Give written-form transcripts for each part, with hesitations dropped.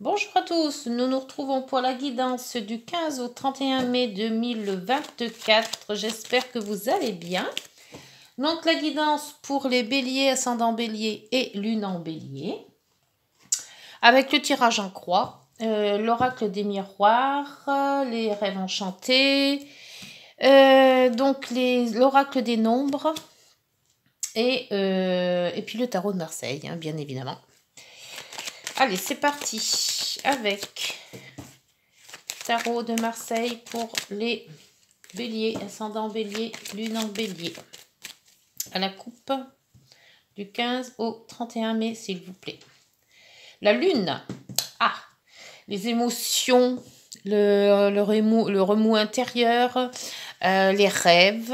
Bonjour à tous, nous nous retrouvons pour la guidance du 15 au 31 mai 2024. J'espère que vous allez bien. Donc la guidance pour les béliers, ascendant bélier et lune en bélier. Avec le tirage en croix, l'oracle des miroirs, les rêves enchantés, donc l'oracle des nombres et puis le tarot de Marseille, hein, bien évidemment. Allez, c'est parti avec tarot de Marseille pour les béliers, ascendant bélier, lune en bélier. À la coupe du 15 au 31 mai, s'il vous plaît. La lune. Ah, les émotions, le remous intérieur, les rêves.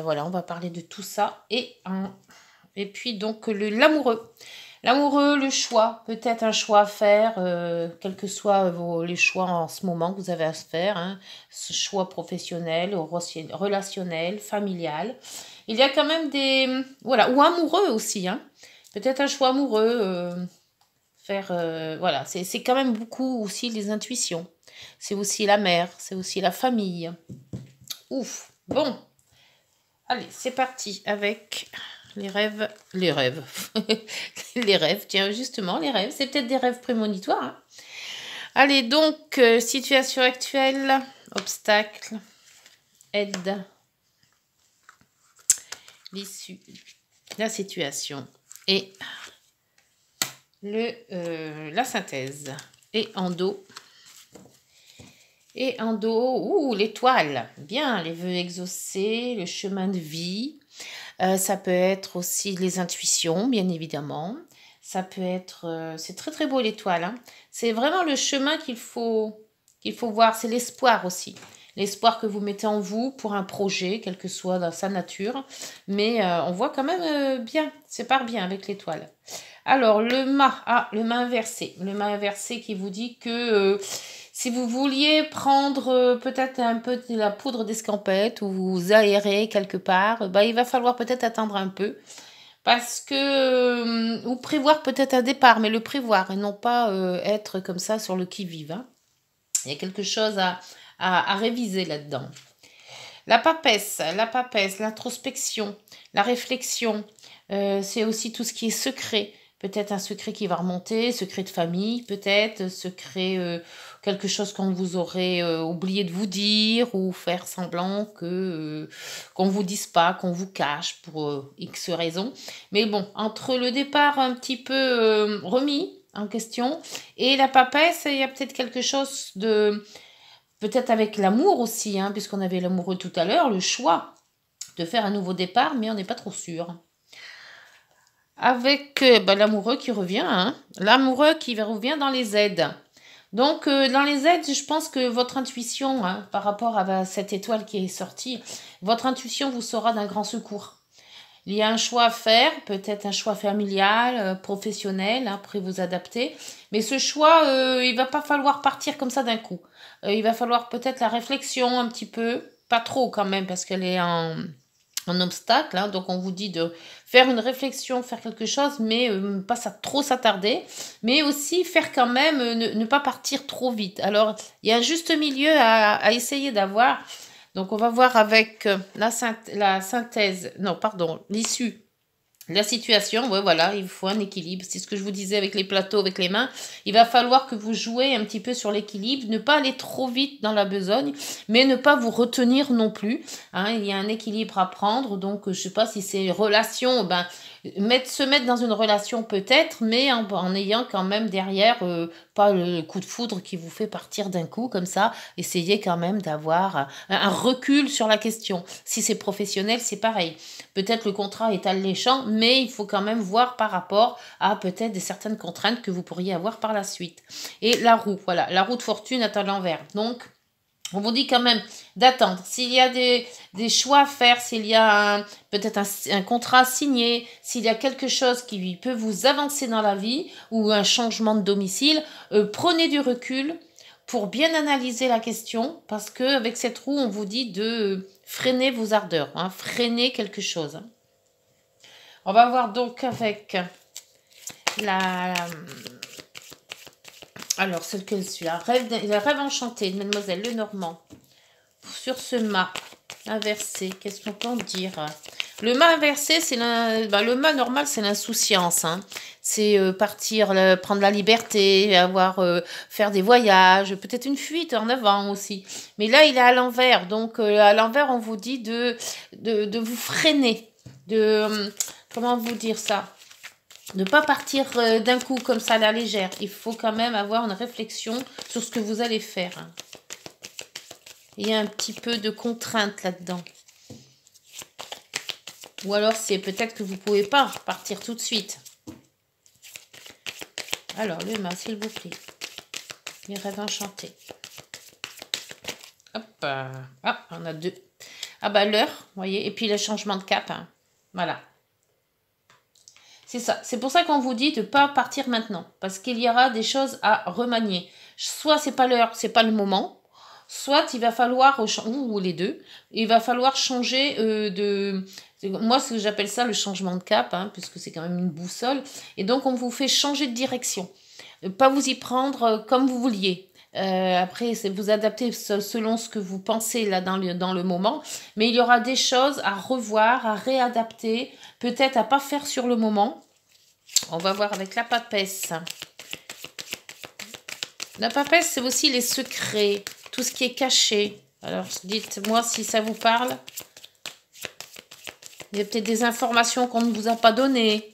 Voilà, on va parler de tout ça. Et puis donc l'amoureux. L'amoureux, le choix, peut-être un choix à faire, quels que soient les choix en ce moment que vous avez à se faire, hein, ce choix professionnel, relationnel, familial. Il y a quand même des... Voilà, ou amoureux aussi, hein. Peut-être un choix amoureux, voilà, c'est quand même beaucoup aussi les intuitions. C'est aussi la mère, c'est aussi la famille. Ouf, bon. Allez, c'est parti avec... les rêves, les rêves, tiens, justement, les rêves, c'est peut-être des rêves prémonitoires. Hein. Allez, donc, situation actuelle, obstacle, aide, l'issue, la situation et la synthèse. Et en dos, l'étoile, bien, les vœux exaucés, le chemin de vie. Ça peut être aussi les intuitions, bien évidemment. Ça peut être... c'est très très beau l'étoile. Hein. C'est vraiment le chemin qu'il faut voir. C'est l'espoir aussi. L'espoir que vous mettez en vous pour un projet, quel que soit dans sa nature. Mais on voit quand même bien. C'est part bien avec l'étoile. Alors, le mât. Ah, le mât inversé. Le mât inversé qui vous dit que... si vous vouliez prendre peut-être un peu de la poudre d'escampette ou vous aérer quelque part, il va falloir peut-être attendre un peu. Parce que, ou prévoir peut-être un départ, mais le prévoir et non pas être comme ça sur le qui-vive. Hein. Il y a quelque chose à réviser là-dedans. La papesse, l'introspection, la réflexion, c'est aussi tout ce qui est secret. Peut-être un secret qui va remonter, secret de famille, peut-être, secret, quelque chose qu'on vous aurait oublié de vous dire ou faire semblant qu'on ne vous dise pas, qu'on vous cache pour X raisons. Mais bon, entre le départ un petit peu remis en question et la papesse, il y a peut-être quelque chose de... Peut-être avec l'amour aussi, hein, puisqu'on avait l'amoureux tout à l'heure, le choix de faire un nouveau départ, mais on n'est pas trop sûr. Avec l'amoureux qui revient, hein, l'amoureux qui revient dans les aides. Donc, dans les aides, je pense que votre intuition, hein, par rapport à cette étoile qui est sortie, votre intuition vous sera d'un grand secours. Il y a un choix à faire, peut-être un choix familial, professionnel, hein, après vous adapter. Mais ce choix, il va pas falloir partir comme ça d'un coup. Il va falloir peut-être la réflexion un petit peu, pas trop quand même, parce qu'elle est en obstacle. Hein, donc on vous dit de faire une réflexion, faire quelque chose, mais pas trop s'attarder. Mais aussi faire quand même, ne pas partir trop vite. Alors, il y a un juste milieu à essayer d'avoir. Donc, on va voir avec la synthèse, non, pardon, l'issue, la situation. Ouais, voilà, il faut un équilibre. C'est ce que je vous disais avec les plateaux, avec les mains. Il va falloir que vous jouez un petit peu sur l'équilibre, ne pas aller trop vite dans la besogne, mais ne pas vous retenir non plus. Hein, il y a un équilibre à prendre. Donc, je ne sais pas si c'est relation, se mettre dans une relation peut-être, mais en ayant quand même derrière pas le coup de foudre qui vous fait partir d'un coup comme ça. Essayez quand même d'avoir un recul sur la question. Si c'est professionnel, c'est pareil. Peut-être le contrat est alléchant, mais il faut quand même voir par rapport à peut-être certaines contraintes que vous pourriez avoir par la suite. Et la roue, voilà, la roue de fortune est à l'envers. Donc, on vous dit quand même d'attendre. S'il y a des choix à faire, s'il y a peut-être un contrat signé, s'il y a quelque chose qui peut vous avancer dans la vie ou un changement de domicile, prenez du recul pour bien analyser la question parce qu'avec cette roue, on vous dit de freiner vos ardeurs, hein, freiner quelque chose. On va voir donc avec Alors, c'est lequel celui-là? Le rêve enchanté de Mademoiselle Lenormand. Sur ce mât inversé, qu'est-ce qu'on peut en dire? Le mât inversé, c'est le mât normal, c'est l'insouciance. Hein. C'est partir, prendre la liberté, faire des voyages, peut-être une fuite en avant aussi. Mais là, il est à l'envers. Donc, à l'envers, on vous dit de vous freiner. Comment vous dire ça? Ne pas partir d'un coup comme ça à la légère. Il faut quand même avoir une réflexion sur ce que vous allez faire. Hein. Il y a un petit peu de contrainte là-dedans. Ou alors c'est peut-être que vous ne pouvez pas repartir tout de suite. Alors, le mât, s'il vous plaît. Les rêves enchantés. Hop. Ah, on a 2. Ah bah l'heure, vous voyez. Et puis le changement de cap. Hein. Voilà. C'est ça. C'est pour ça qu'on vous dit de ne pas partir maintenant. Parce qu'il y aura des choses à remanier. Soit c'est pas l'heure, c'est pas le moment. Soit il va falloir, ou les deux, il va falloir changer moi, j'appelle ça le changement de cap, hein, puisque c'est quand même une boussole. Et donc, on vous fait changer de direction. Pas vous y prendre comme vous vouliez. Après, c'est vous adapter selon ce que vous pensez là dans le moment. Mais il y aura des choses à revoir, à réadapter, peut-être à pas faire sur le moment. On va voir avec la papesse. La papesse, c'est aussi les secrets, tout ce qui est caché. Alors, dites-moi si ça vous parle. Il y a peut-être des informations qu'on ne vous a pas données.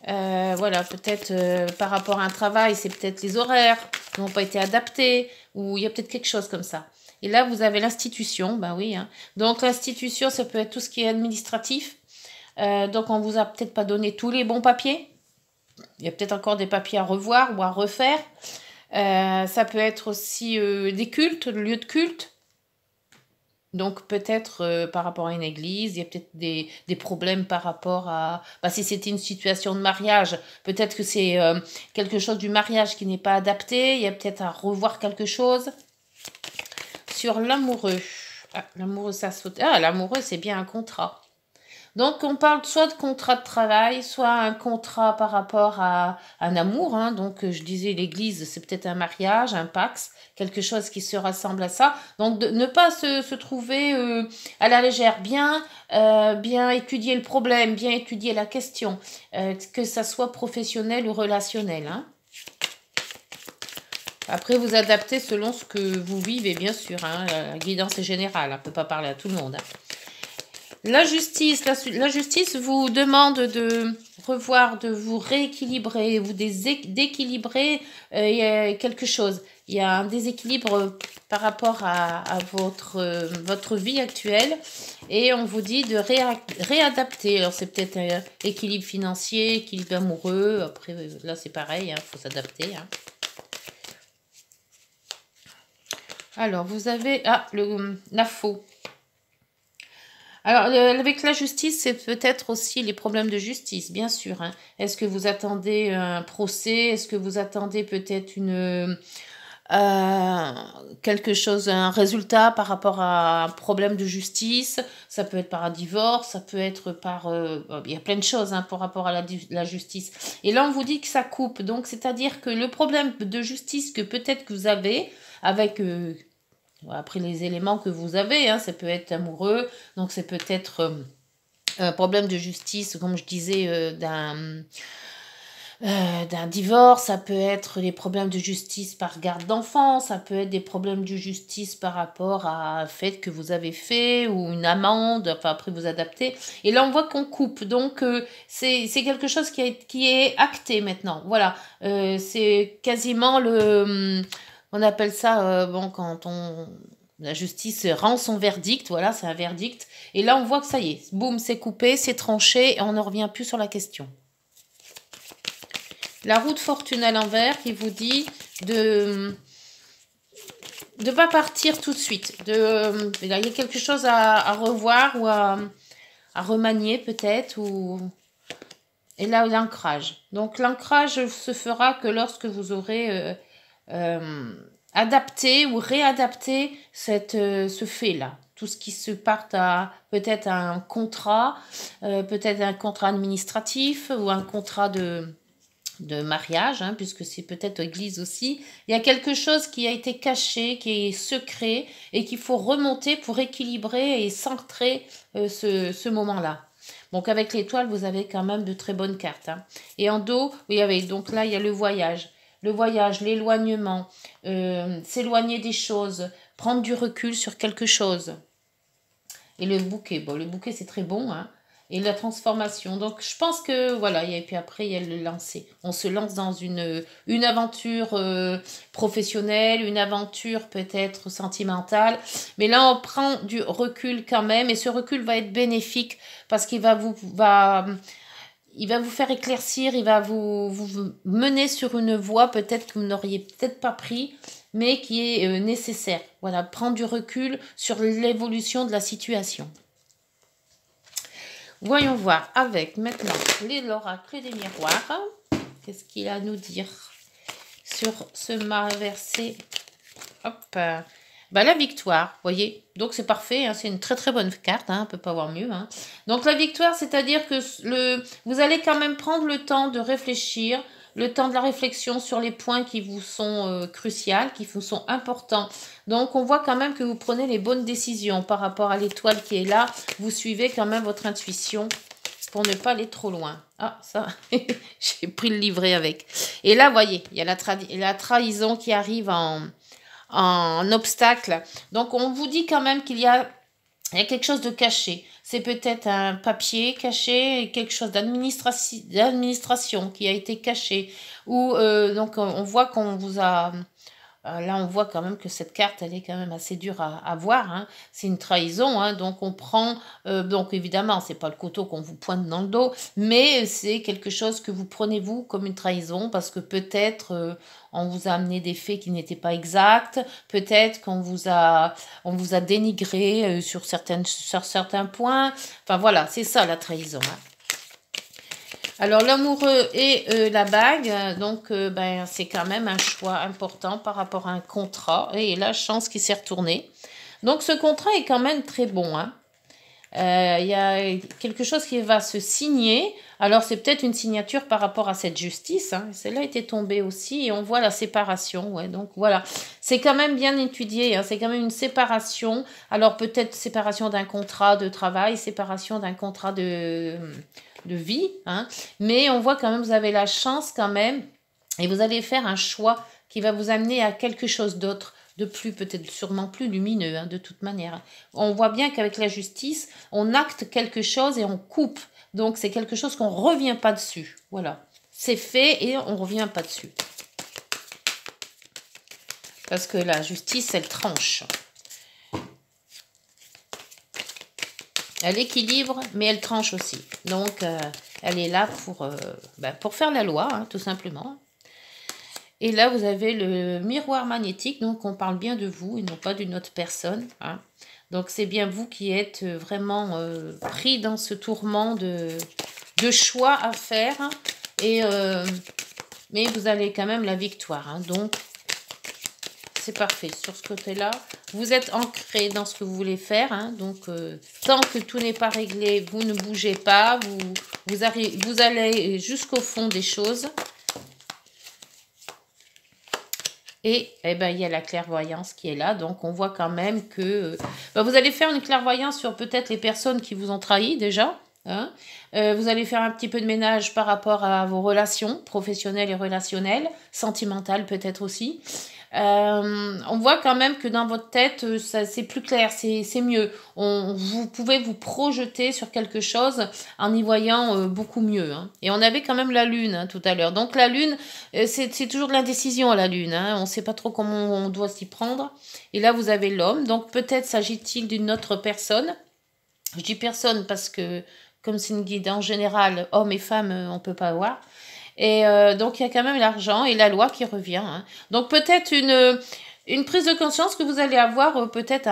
Voilà, peut-être par rapport à un travail, c'est peut-être les horaires qui n'ont pas été adaptés. Ou il y a peut-être quelque chose comme ça. Et là, vous avez l'institution. Ben oui. Hein. Donc, l'institution, ça peut être tout ce qui est administratif. Donc, on ne vous a peut-être pas donné tous les bons papiers. Il y a peut-être encore des papiers à revoir ou à refaire. Ça peut être aussi des cultes, le lieu de culte. Donc peut-être par rapport à une église, il y a peut-être des problèmes par rapport à... Bah, si c'était une situation de mariage, peut-être que c'est quelque chose du mariage qui n'est pas adapté. Il y a peut-être à revoir quelque chose. Sur l'amoureux. Ah, l'amoureux, ça saute. Ah, l'amoureux, c'est bien un contrat. Donc, on parle soit de contrat de travail, soit un contrat par rapport à un amour. Hein. Donc, je disais, l'église, c'est peut-être un mariage, un pax, quelque chose qui se rassemble à ça. Donc, ne pas se trouver à la légère. Bien étudier le problème, bien étudier la question, que ça soit professionnel ou relationnel. Hein. Après, vous adaptez selon ce que vous vivez, bien sûr. Hein. La guidance est générale, on ne peut pas parler à tout le monde. Hein. La justice vous demande de revoir, de vous rééquilibrer ou d'équilibrer quelque chose. Il y a un déséquilibre par rapport à votre vie actuelle et on vous dit de réadapter. Alors c'est peut-être équilibre financier, équilibre amoureux. Après là c'est pareil, hein, faut s'adapter. Hein. Alors vous avez la faux. Alors, avec la justice, c'est peut-être aussi les problèmes de justice, bien sûr. Hein. Est-ce que vous attendez un procès? Est-ce que vous attendez peut-être quelque chose, un résultat par rapport à un problème de justice? Ça peut être par un divorce, ça peut être par... il y a plein de choses hein, par rapport à la justice. Et là, on vous dit que ça coupe. Donc, c'est-à-dire que le problème de justice que peut-être que vous avez avec... après les éléments que vous avez, hein, ça peut être amoureux, donc c'est peut-être un problème de justice, comme je disais, d'un divorce, ça peut être des problèmes de justice par garde d'enfant, ça peut être des problèmes de justice par rapport à un fait que vous avez fait ou une amende, enfin après vous adaptez. Et là on voit qu'on coupe, donc c'est quelque chose qui est acté maintenant. Voilà, c'est quasiment on appelle ça, quand la justice rend son verdict, voilà, c'est un verdict. Et là, on voit que ça y est, boum, c'est coupé, c'est tranché, et on ne revient plus sur la question. La roue de fortune à l'envers qui vous dit de ne pas partir tout de suite. Il y a quelque chose à revoir ou à remanier peut-être. Et là, l'ancrage. Donc, l'ancrage se fera que lorsque vous aurez... adapter ou réadapter ce fait-là. Tout ce qui se part à peut-être peut-être un contrat administratif ou un contrat de mariage, hein, puisque c'est peut-être église aussi. Il y a quelque chose qui a été caché, qui est secret et qu'il faut remonter pour équilibrer et centrer ce moment-là. Donc avec l'étoile, vous avez quand même de très bonnes cartes. Hein. Et en dos, donc là, il y a le voyage. Le voyage, l'éloignement, s'éloigner des choses, prendre du recul sur quelque chose. Et le bouquet, bon, le bouquet c'est très bon, hein. Et la transformation. Donc je pense que voilà, et puis après il y a le lancer. On se lance dans une aventure professionnelle, une aventure peut-être sentimentale. Mais là on prend du recul quand même et ce recul va être bénéfique parce qu'il il va vous faire éclaircir, il va vous mener sur une voie peut-être que vous n'auriez peut-être pas pris, mais qui est nécessaire. Voilà, prendre du recul sur l'évolution de la situation. Voyons voir avec maintenant l'oracle des miroirs. Qu'est-ce qu'il a à nous dire sur ce verset? Hop. Bah, la victoire, voyez. Donc c'est parfait, hein, c'est une très très bonne carte, hein, on ne peut pas avoir mieux. Hein. Donc la victoire, c'est-à-dire que vous allez quand même prendre le temps de réfléchir, le temps de la réflexion sur les points qui vous sont cruciaux, qui vous sont importants. Donc on voit quand même que vous prenez les bonnes décisions par rapport à l'étoile qui est là. Vous suivez quand même votre intuition pour ne pas aller trop loin. Ah, ça, j'ai pris le livret avec. Et là, voyez, il y a la trahison qui arrive en obstacle. Donc on vous dit quand même qu'il y a quelque chose de caché. C'est peut-être un papier caché, quelque chose d'administration qui a été caché. Ou donc on voit qu'on vous a... Là, on voit quand même que cette carte, elle est quand même assez dure à voir. Hein. C'est une trahison, hein. Donc on prend... donc évidemment, c'est pas le couteau qu'on vous pointe dans le dos, mais c'est quelque chose que vous prenez vous comme une trahison parce que peut-être on vous a amené des faits qui n'étaient pas exacts, peut-être qu'on vous a dénigré sur certains points. Enfin voilà, c'est ça la trahison. Hein. Alors, l'amoureux et la bague, donc ben, c'est quand même un choix important par rapport à un contrat. Et la chance qui s'est retournée. Donc, ce contrat est quand même très bon. Hein. Y a quelque chose qui va se signer. Alors, c'est peut-être une signature par rapport à cette justice. Hein. Celle-là était tombée aussi et on voit la séparation. Ouais, donc, voilà. C'est quand même bien étudié. Hein. C'est quand même une séparation. Alors, peut-être séparation d'un contrat de travail, séparation d'un contrat de vie, hein, mais on voit quand même, vous avez la chance quand même, et vous allez faire un choix qui va vous amener à quelque chose d'autre, de plus, peut-être sûrement plus lumineux, hein, de toute manière. On voit bien qu'avec la justice, on acte quelque chose et on coupe, donc c'est quelque chose qu'on ne revient pas dessus, voilà. C'est fait et on ne revient pas dessus. Parce que la justice, elle tranche. Elle équilibre, mais elle tranche aussi. Donc, elle est là pour faire la loi, hein, tout simplement. Et là, vous avez le miroir magnétique. Donc, on parle bien de vous et non pas d'une autre personne. Hein. Donc, c'est bien vous qui êtes vraiment pris dans ce tourment de choix à faire. Hein, mais vous avez quand même la victoire. Hein, donc, c'est parfait sur ce côté-là. Vous êtes ancré dans ce que vous voulez faire. Hein, donc, tant que tout n'est pas réglé, vous ne bougez pas. Vous allez jusqu'au fond des choses. Et eh ben, il y a la clairvoyance qui est là. Donc, on voit quand même que vous allez faire une clairvoyance sur peut-être les personnes qui vous ont trahi déjà. Hein. Vous allez faire un petit peu de ménage par rapport à vos relations professionnelles et relationnelles, sentimentales peut-être aussi. On voit quand même que dans votre tête, c'est plus clair, c'est mieux. Vous pouvez vous projeter sur quelque chose en y voyant beaucoup mieux. Hein. Et on avait quand même la lune hein, tout à l'heure. Donc la lune, c'est toujours de l'indécision la lune. Hein. On ne sait pas trop comment on doit s'y prendre. Et là, vous avez l'homme. Donc peut-être s'agit-il d'une autre personne. Je dis personne parce que comme c'est une guide en général, hommes et femmes, on ne peut pas avoir. Et donc, il y a quand même l'argent et la loi qui revient. Hein. Donc, peut-être une prise de conscience que vous allez avoir peut-être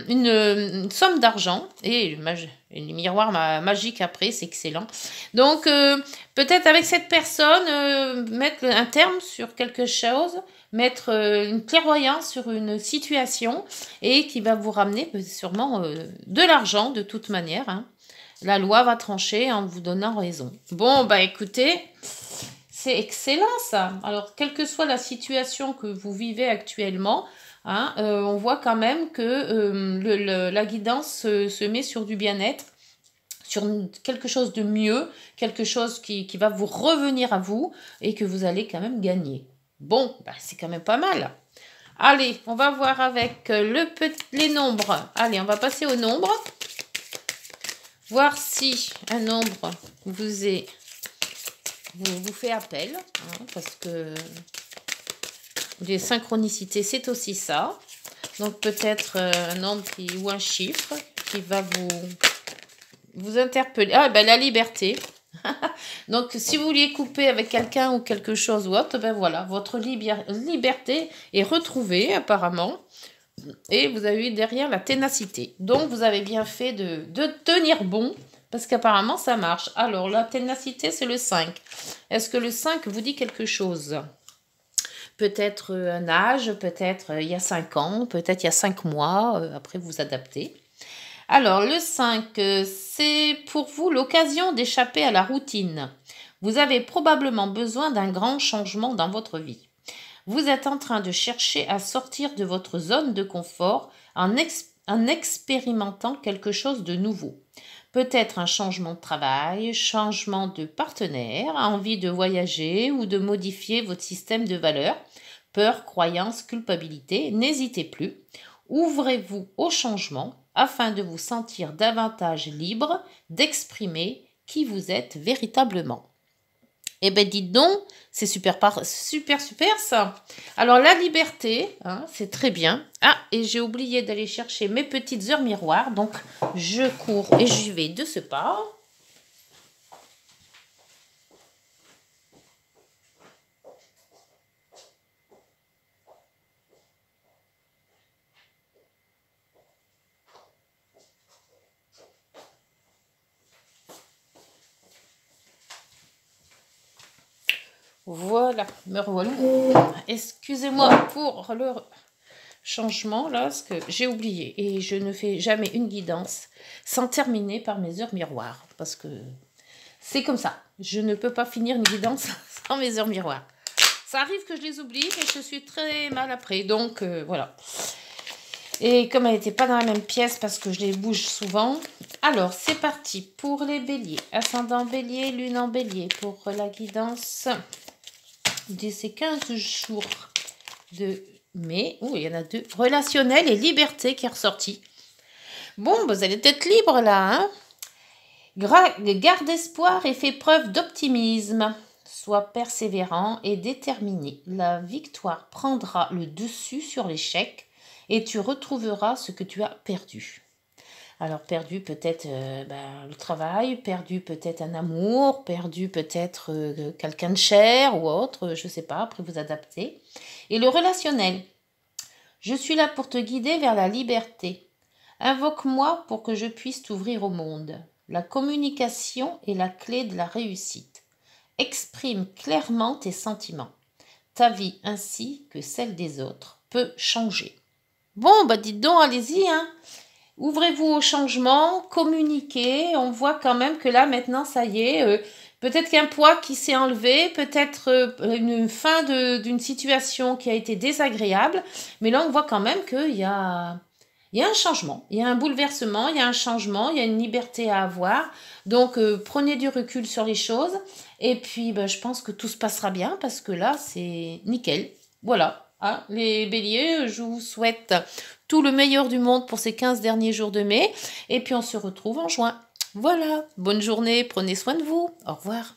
une somme d'argent. Et une miroir magique après, c'est excellent. Donc, peut-être avec cette personne, mettre un terme sur quelque chose, mettre une clairvoyance sur une situation et qui va vous ramener sûrement de l'argent de toute manière. Hein. La loi va trancher en vous donnant raison. Bon, bah écoutez, c'est excellent ça. Alors, quelle que soit la situation que vous vivez actuellement, hein, on voit quand même que la guidance se met sur du bien-être, sur quelque chose de mieux, quelque chose qui va vous revenir à vous et que vous allez quand même gagner. Bon, bah, c'est quand même pas mal. Allez, on va voir avec les nombres. Allez, on va passer au nombre. Voir si un nombre vous fait appel. Hein, parce que les synchronicités, c'est aussi ça. Donc peut-être un nombre ou un chiffre qui va vous interpeller. Ah, ben la liberté. Donc, si vous vouliez couper avec quelqu'un ou quelque chose ou autre, ben voilà, votre liberté est retrouvée apparemment. Et vous avez eu derrière la ténacité. Donc, vous avez bien fait de tenir bon, parce qu'apparemment, ça marche. Alors, la ténacité, c'est le 5. Est-ce que le 5 vous dit quelque chose? Peut-être un âge, peut-être il y a 5 ans, peut-être il y a 5 mois, après vous adaptez. Alors, le 5, c'est pour vous l'occasion d'échapper à la routine. Vous avez probablement besoin d'un grand changement dans votre vie. Vous êtes en train de chercher à sortir de votre zone de confort en expérimentant quelque chose de nouveau. Peut-être un changement de travail, changement de partenaire, envie de voyager ou de modifier votre système de valeurs. Peur, croyance, culpabilité, n'hésitez plus. Ouvrez-vous au changement afin de vous sentir davantage libre d'exprimer qui vous êtes véritablement. Eh bien, dites donc, c'est super ça. Alors, la liberté, hein, c'est très bien. Ah, et j'ai oublié d'aller chercher mes petites heures miroirs. Donc, je cours et j'y vais de ce pas. Voilà, me revoilà. Excusez-moi pour le changement là, parce que j'ai oublié et je ne fais jamais une guidance sans terminer par mes heures miroirs, parce que c'est comme ça. Je ne peux pas finir une guidance sans mes heures miroirs. Ça arrive que je les oublie, mais je suis très mal après, donc voilà. Et comme elle n'était pas dans la même pièce parce que je les bouge souvent. Alors, c'est parti pour les béliers. Ascendant bélier, lune en bélier pour la guidance de ces 15 jours de mai. Oh, il y en a 2. Relationnel et liberté qui est ressorti. Bon, vous allez être libre là. Hein, garde espoir et fais preuve d'optimisme. Sois persévérant et déterminé. La victoire prendra le dessus sur l'échec et tu retrouveras ce que tu as perdu. Alors perdu peut-être le travail, perdu peut-être un amour, perdu peut-être quelqu'un de cher ou autre, je ne sais pas, après vous adaptez. Et le relationnel, je suis là pour te guider vers la liberté. Invoque-moi pour que je puisse t'ouvrir au monde. La communication est la clé de la réussite. Exprime clairement tes sentiments. Ta vie ainsi que celle des autres peut changer. Bon, bah dites donc, allez-y, hein. Ouvrez-vous au changement, communiquez. On voit quand même que là, maintenant, ça y est, peut-être qu'un poids qui s'est enlevé, peut-être une fin d'une situation qui a été désagréable. Mais là, on voit quand même qu'il y a un changement, il y a un bouleversement, il y a un changement, il y a une liberté à avoir. Donc, prenez du recul sur les choses. Et puis, je pense que tout se passera bien parce que là, c'est nickel. Voilà. Hein, les béliers, je vous souhaite tout le meilleur du monde pour ces 15 derniers jours de mai. Et puis, on se retrouve en juin. Voilà. Bonne journée. Prenez soin de vous. Au revoir.